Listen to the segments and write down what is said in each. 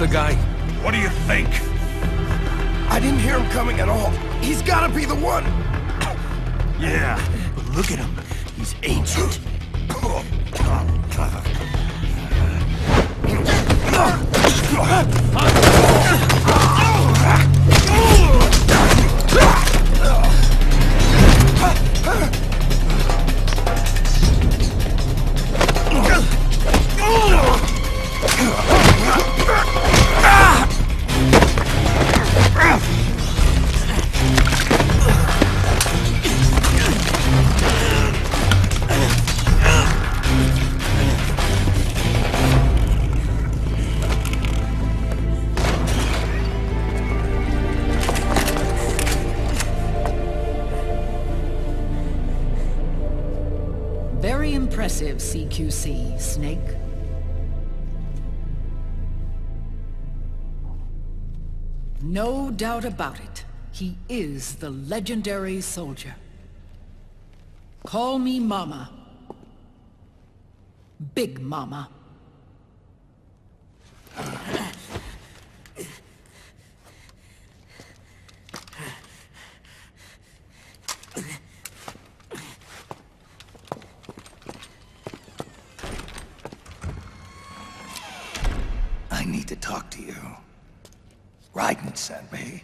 the guy? What do you think? I didn't hear him coming at all. He's gotta be the one! Yeah, but look at him. He's ancient. Very impressive, CQC, Snake. No doubt about it. He is the legendary soldier. Call me Mama. Big Mama. I need to talk to you. Raiden sent me.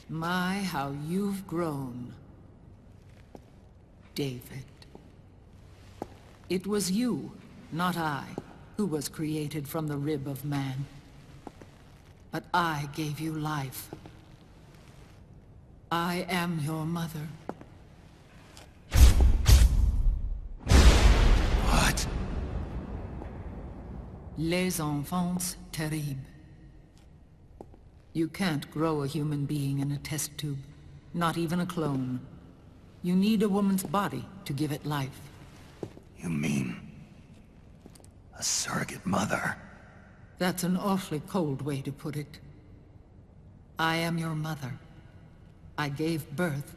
My, how you've grown, David. It was you, not I, who was created from the rib of man. But I gave you life. I am your mother. What? Les enfants terribles. You can't grow a human being in a test tube, not even a clone. You need a woman's body to give it life. You mean... a surrogate mother? That's an awfully cold way to put it. I am your mother. I gave birth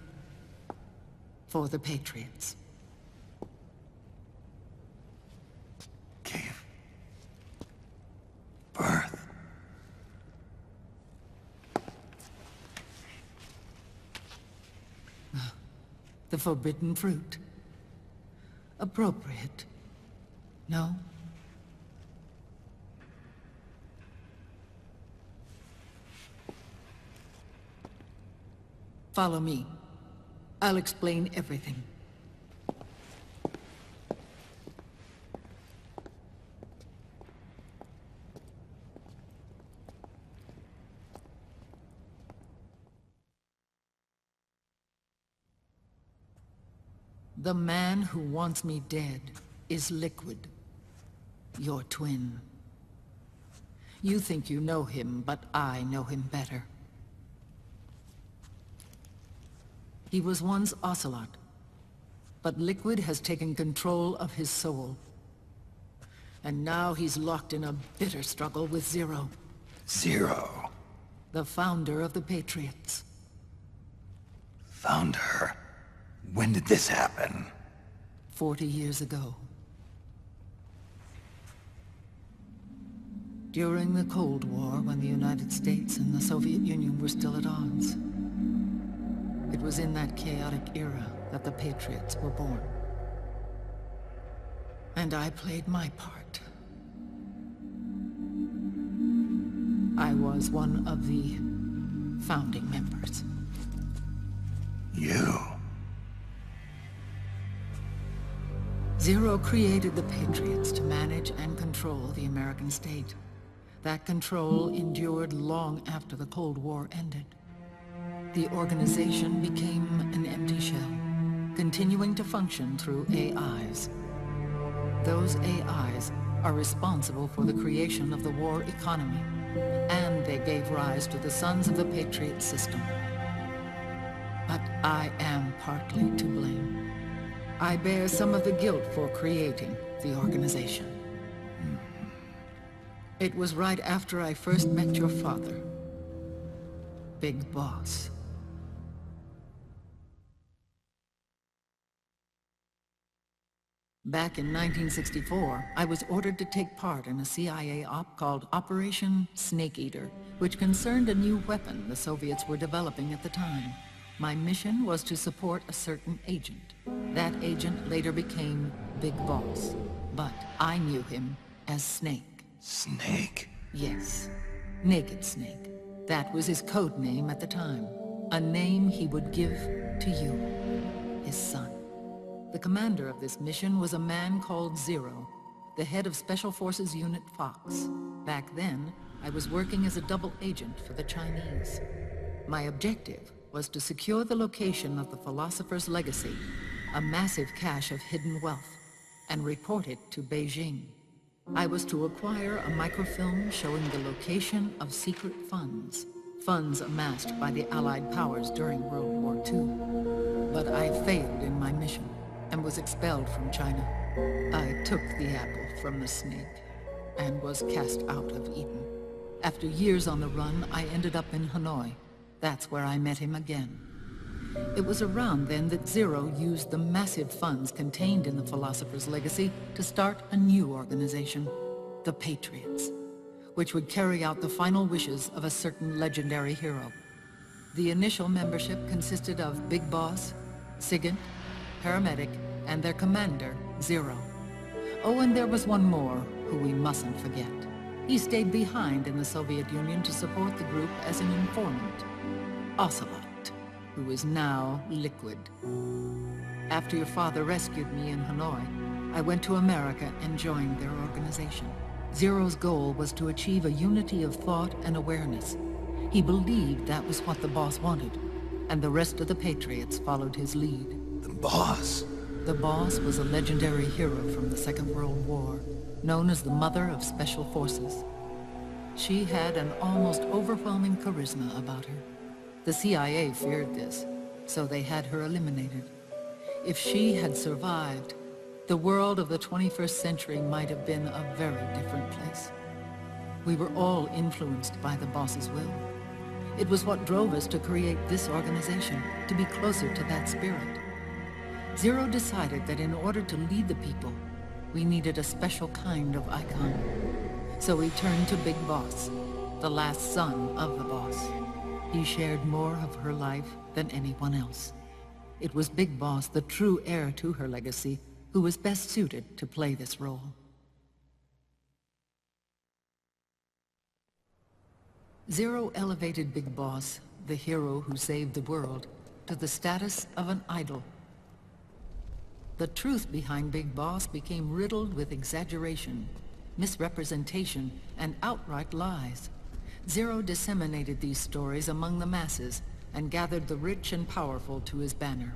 for the Patriots. Gave... birth? The forbidden fruit. Appropriate. No? Follow me. I'll explain everything. The man who wants me dead is Liquid, your twin. You think you know him, but I know him better. He was once Ocelot, but Liquid has taken control of his soul. And now he's locked in a bitter struggle with Zero. Zero? The founder of the Patriots. Founder? When did this happen? 40 years ago. During the Cold War, when the United States and the Soviet Union were still at odds. It was in that chaotic era that the Patriots were born. And I played my part. I was one of the founding members. You? Zero created the Patriots to manage and control the American state. That control endured long after the Cold War ended. The organization became an empty shell, continuing to function through AIs. Those AIs are responsible for the creation of the war economy, and they gave rise to the Sons of the Patriot system. But I am partly to blame. I bear some of the guilt for creating the organization. It was right after I first met your father, Big Boss. Back in 1964, I was ordered to take part in a CIA op called Operation Snake Eater, which concerned a new weapon the Soviets were developing at the time. My mission was to support a certain agent. That agent later became Big Boss, but I knew him as Snake. Snake? Yes, Naked Snake. That was his code name at the time. A name he would give to you, his son. The commander of this mission was a man called Zero, the head of Special Forces Unit Fox. Back then, I was working as a double agent for the Chinese. My objective was to secure the location of the Philosopher's Legacy, a massive cache of hidden wealth, and report it to Beijing. I was to acquire a microfilm showing the location of secret funds, funds amassed by the Allied powers during World War II. But I failed in my mission and was expelled from China. I took the apple from the snake and was cast out of Eden. After years on the run, I ended up in Hanoi. That's where I met him again. It was around then that Zero used the massive funds contained in the Philosopher's Legacy to start a new organization, the Patriots, which would carry out the final wishes of a certain legendary hero. The initial membership consisted of Big Boss, Sigint, Paramedic, and their commander, Zero. Oh, and there was one more who we mustn't forget. He stayed behind in the Soviet Union to support the group as an informant, Ocelot, who is now Liquid. After your father rescued me in Hanoi, I went to America and joined their organization. Zero's goal was to achieve a unity of thought and awareness. He believed that was what the boss wanted, and the rest of the Patriots followed his lead. The boss? The boss was a legendary hero from the Second World War, known as the Mother of Special Forces. She had an almost overwhelming charisma about her. The CIA feared this, so they had her eliminated. If she had survived, the world of the 21st century might have been a very different place. We were all influenced by the boss's will. It was what drove us to create this organization, to be closer to that spirit. Zero decided that in order to lead the people, we needed a special kind of icon. So he turned to Big Boss, the last son of the boss. He shared more of her life than anyone else. It was Big Boss, the true heir to her legacy, who was best suited to play this role. Zero elevated Big Boss, the hero who saved the world, to the status of an idol. The truth behind Big Boss became riddled with exaggeration, misrepresentation, and outright lies. Zero disseminated these stories among the masses and gathered the rich and powerful to his banner.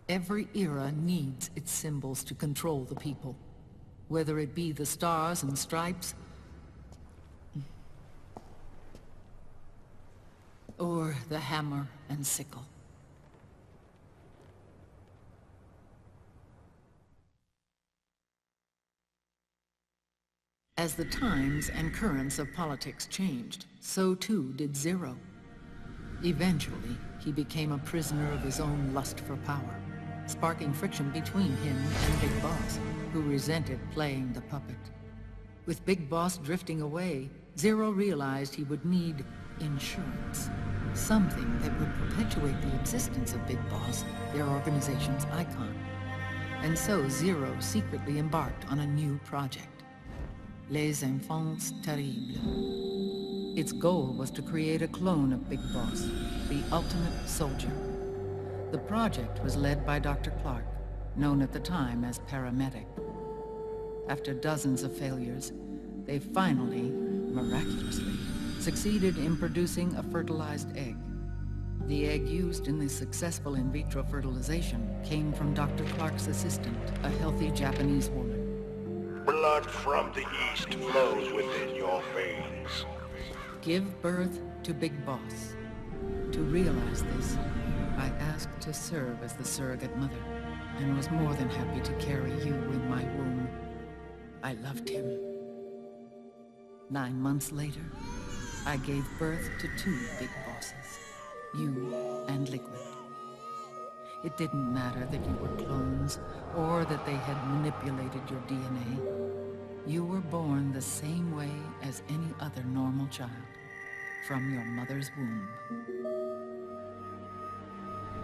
Every era needs its symbols to control the people, whether it be the stars and stripes, or the hammer and sickle. As the times and currents of politics changed, so too did Zero. Eventually, he became a prisoner of his own lust for power, sparking friction between him and Big Boss, who resented playing the puppet. With Big Boss drifting away, Zero realized he would need insurance. Something that would perpetuate the existence of Big Boss, their organization's icon. And so Zero secretly embarked on a new project, Les Enfants Terribles. Its goal was to create a clone of Big Boss, the ultimate soldier. The project was led by Dr. Clark, known at the time as Paramedic. After dozens of failures, they finally, miraculously, succeeded in producing a fertilized egg. The egg used in the successful in vitro fertilization came from Dr. Clark's assistant, a healthy Japanese woman. Blood from the east flows within your veins. Give birth to Big Boss. To realize this, I asked to serve as the surrogate mother, and was more than happy to carry you in my womb. I loved him. 9 months later, I gave birth to 2 Big Bosses, you and Liquid. It didn't matter that you were clones, or that they had manipulated your DNA. You were born the same way as any other normal child, from your mother's womb.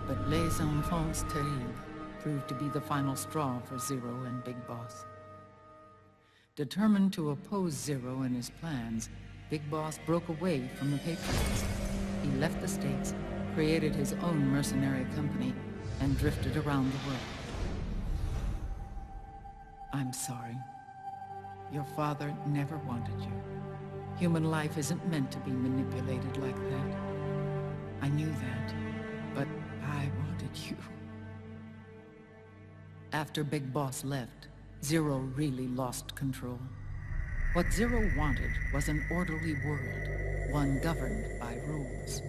But Les Enfants Terribles proved to be the final straw for Zero and Big Boss. Determined to oppose Zero and his plans, Big Boss broke away from the Patriots. He left the States, created his own mercenary company, and drifted around the world. I'm sorry. Your father never wanted you. Human life isn't meant to be manipulated like that. I knew that, but I wanted you. After Big Boss left, Zero really lost control. What Zero wanted was an orderly world, one governed by rules.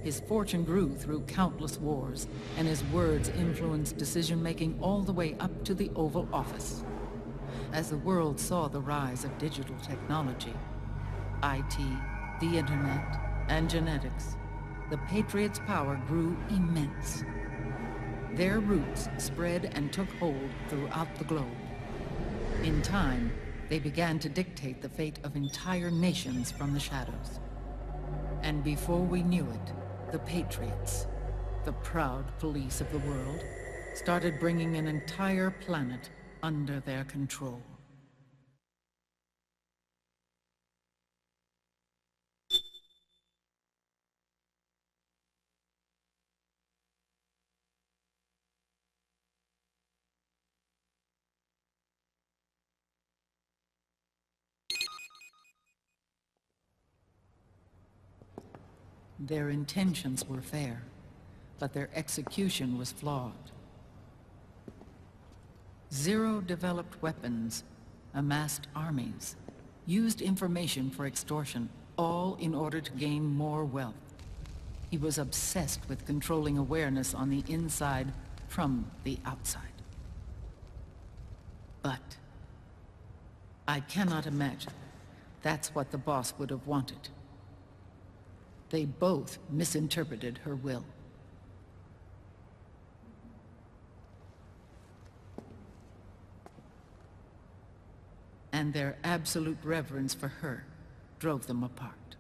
His fortune grew through countless wars, and his words influenced decision-making all the way up to the Oval Office. As the world saw the rise of digital technology, IT, the internet, and genetics, the Patriots' power grew immense. Their roots spread and took hold throughout the globe. In time, they began to dictate the fate of entire nations from the shadows. And before we knew it, the Patriots, the proud police of the world, started bringing an entire planet under their control. Their intentions were fair, but their execution was flawed. Zero developed weapons, amassed armies, used information for extortion, all in order to gain more wealth. He was obsessed with controlling awareness on the inside from the outside. But I cannot imagine that's what the boss would have wanted. They both misinterpreted her will. And their absolute reverence for her drove them apart.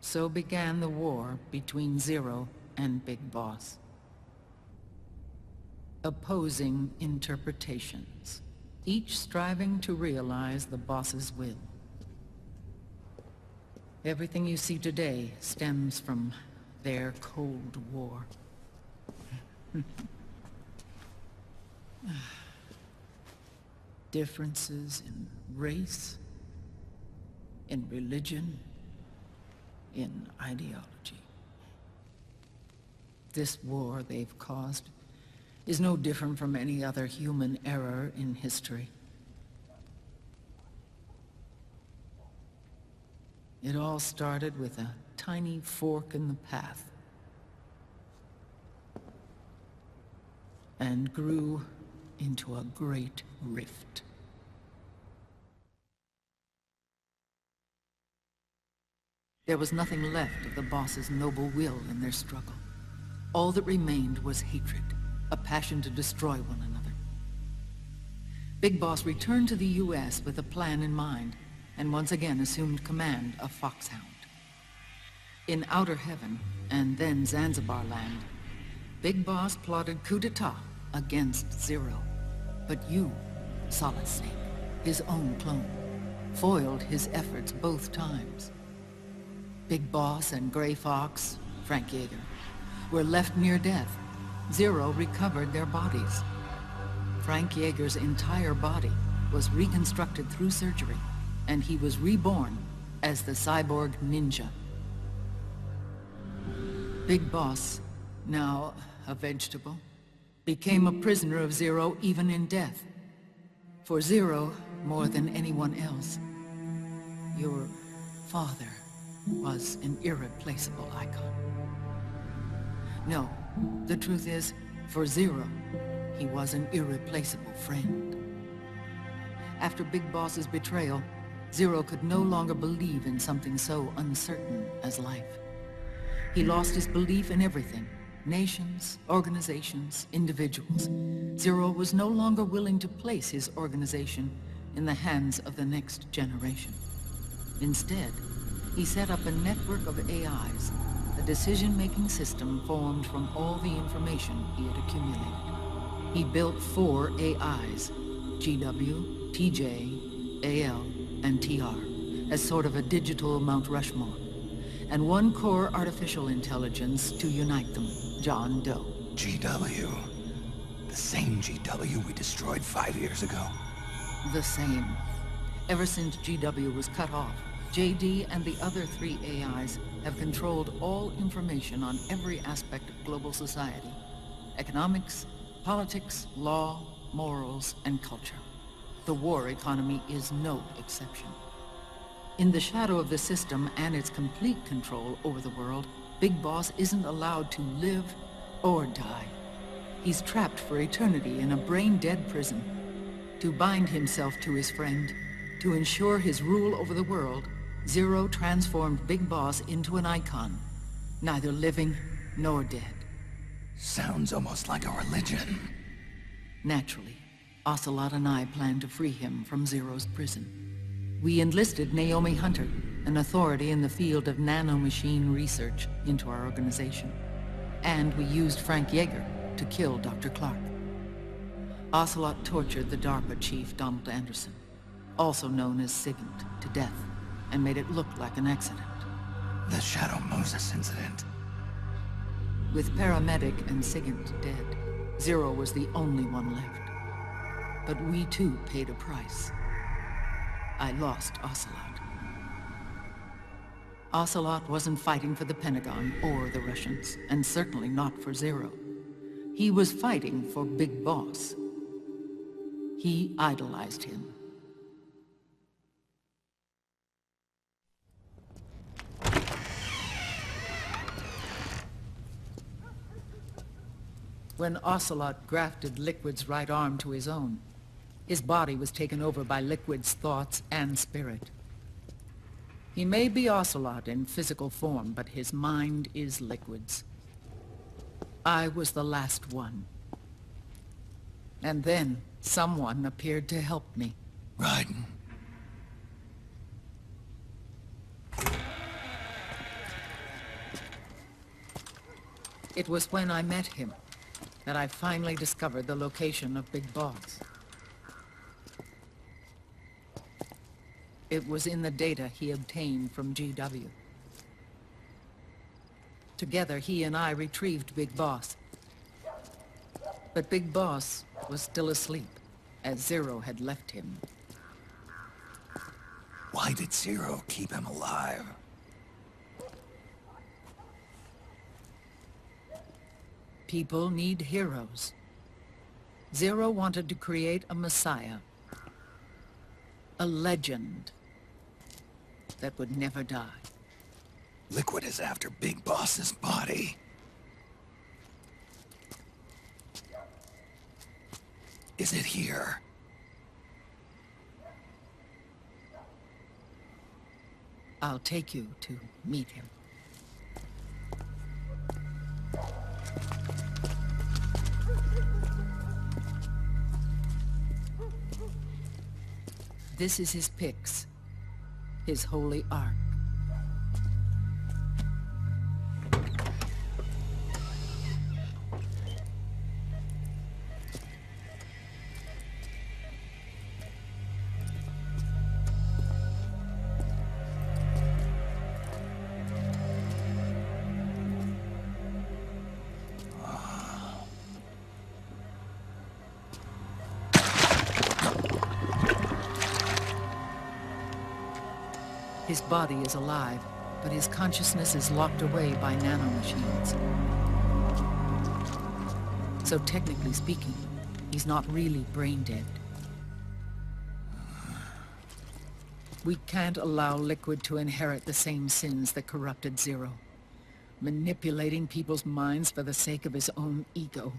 So began the war between Zero and Big Boss. Opposing interpretations, each striving to realize the boss's will. Everything you see today stems from their Cold War. Differences in race, in religion, in ideology. This war they've caused is no different from any other human error in history. It all started with a tiny fork in the path, and grew into a great rift. There was nothing left of the boss's noble will in their struggle. All that remained was hatred, a passion to destroy one another. Big Boss returned to the U.S. with a plan in mind, and once again assumed command of Foxhound. In Outer Heaven, and then Zanzibar Land, Big Boss plotted coup d'etat against Zero. But you, Solid Snake, his own clone, foiled his efforts both times. Big Boss and Gray Fox, Frank Yeager, were left near death. Zero recovered their bodies. Frank Yeager's entire body was reconstructed through surgery, and he was reborn as the cyborg ninja. Big Boss, now a vegetable, became a prisoner of Zero even in death. For Zero, more than anyone else, your father was an irreplaceable icon. No, the truth is, for Zero, he was an irreplaceable friend. After Big Boss's betrayal, Zero could no longer believe in something so uncertain as life. He lost his belief in everything, Nations, organizations, individuals. Zero was no longer willing to place his organization in the hands of the next generation. Instead, he set up a network of AIs, a decision-making system formed from all the information he had accumulated. He built 4 AIs, GW, TJ, AL, and TR, as sort of a digital Mount Rushmore, and 1 core artificial intelligence to unite them, John Doe. GW. The same GW we destroyed 5 years ago. The same. Ever since GW was cut off, JD and the other 3 AIs have controlled all information on every aspect of global society. Economics, politics, law, morals, and culture. The war economy is no exception. In the shadow of the system and its complete control over the world, Big Boss isn't allowed to live or die. He's trapped for eternity in a brain-dead prison. To bind himself to his friend, to ensure his rule over the world, Zero transformed Big Boss into an icon, neither living nor dead. Sounds almost like a religion. Naturally, Ocelot and I plan to free him from Zero's prison. We enlisted Naomi Hunter, an authority in the field of nanomachine research, into our organization. And we used Frank Yeager to kill Dr. Clark. Ocelot tortured the DARPA chief, Donald Anderson, also known as Sigint, to death, and made it look like an accident. The Shadow Moses incident. With Paramedic and Sigint dead, Zero was the only one left. But we too paid a price. I lost Ocelot. Ocelot wasn't fighting for the Pentagon or the Russians, and certainly not for Zero. He was fighting for Big Boss. He idolized him. When Ocelot grafted Liquid's right arm to his own, his body was taken over by Liquid's thoughts and spirit. He may be Ocelot in physical form, but his mind is Liquid's. I was the last one. And then someone appeared to help me. Raiden. It was when I met him that I finally discovered the location of Big Boss. It was in the data he obtained from GW. Together, he and I retrieved Big Boss. But Big Boss was still asleep, as Zero had left him. Why did Zero keep him alive? People need heroes. Zero wanted to create a messiah. A legend that would never die. Liquid is after Big Boss's body. Is it here? I'll take you to meet him. This is his pyx, his holy ark. His body is alive, but his consciousness is locked away by nanomachines. So technically speaking, he's not really brain dead. We can't allow Liquid to inherit the same sins that corrupted Zero, manipulating people's minds for the sake of his own ego.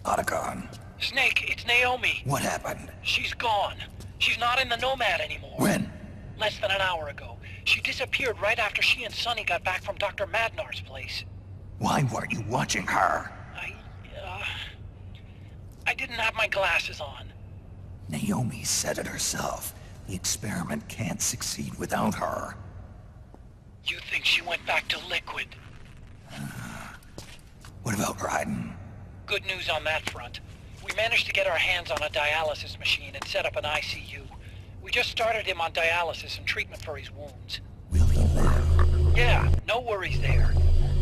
Otacon. Snake, it's Naomi. What happened? She's gone. She's not in the Nomad anymore. When? Less than an hour ago. She disappeared right after she and Sonny got back from Dr. Madnar's place. Why weren't you watching her? I didn't have my glasses on. Naomi said it herself. The experiment can't succeed without her. You think she went back to Liquid? What about Raiden? Good news on that front. We managed to get our hands on a dialysis machine and set up an ICU. We just started him on dialysis and treatment for his wounds. Will he live? Yeah, no worries there.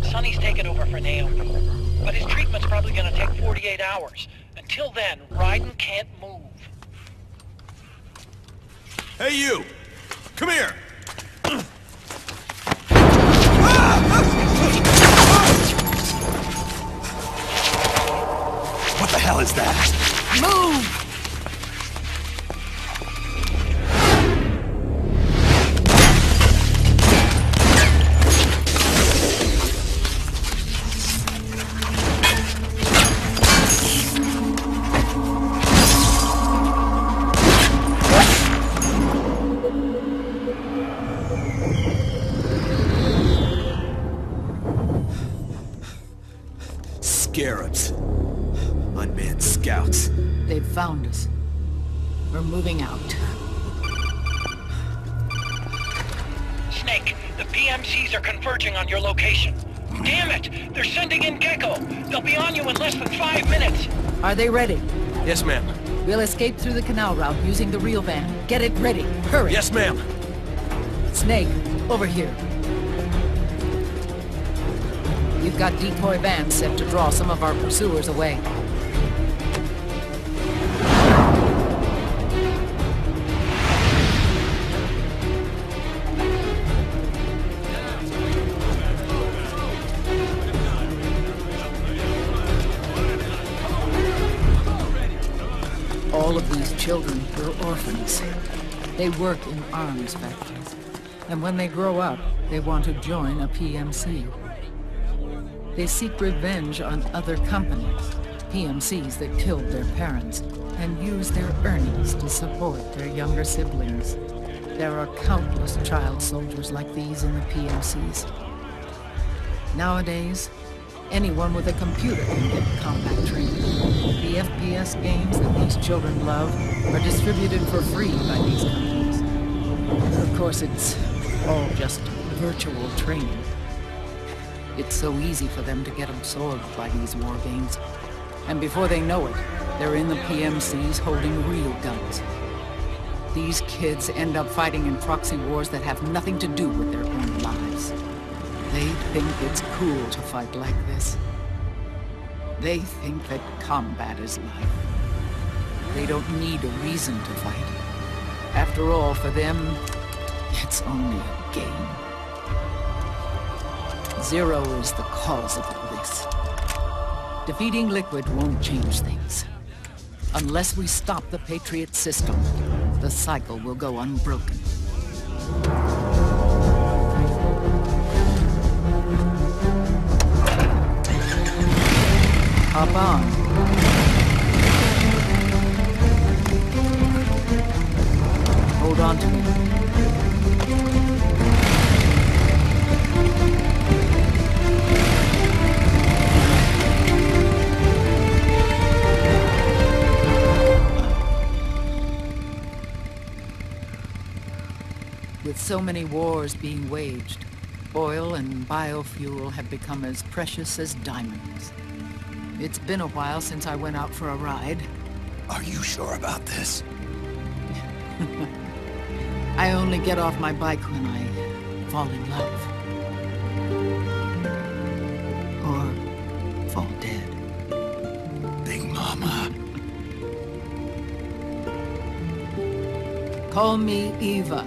Sonny's taken over for Naomi. But his treatment's probably gonna take 48 hours. Until then, Raiden can't move. Hey, you! Come here! What the hell is that? Move! Scarabs. Unmanned scouts. They've found us. We're moving out. Snake, the PMCs are converging on your location. Damn it! They're sending in Gecko! They'll be on you in less than 5 minutes! Are they ready? Yes, ma'am. We'll escape through the canal route using the real van. Get it ready. Hurry! Yes, ma'am. Snake, over here. We've got decoy vans set to draw some of our pursuers away. All of these children were orphans. They work in arms factories. And when they grow up, they want to join a PMC. They seek revenge on other companies, PMCs that killed their parents, and use their earnings to support their younger siblings. There are countless child soldiers like these in the PMCs. Nowadays, anyone with a computer can get combat training. The FPS games that these children love are distributed for free by these companies. Of course, it's all just virtual training. It's so easy for them to get absorbed by these war games. And before they know it, they're in the PMCs holding real guns. These kids end up fighting in proxy wars that have nothing to do with their own lives. They think it's cool to fight like this. They think that combat is life. They don't need a reason to fight. After all, for them, it's only a game. Zero is the cause of all this. Defeating Liquid won't change things. Unless we stop the Patriot system, the cycle will go unbroken. Hop on. Hold on to me. With so many wars being waged, oil and biofuel have become as precious as diamonds. It's been a while since I went out for a ride. Are you sure about this? I only get off my bike when I fall in love. Or fall dead. Big Mama. Call me Eva.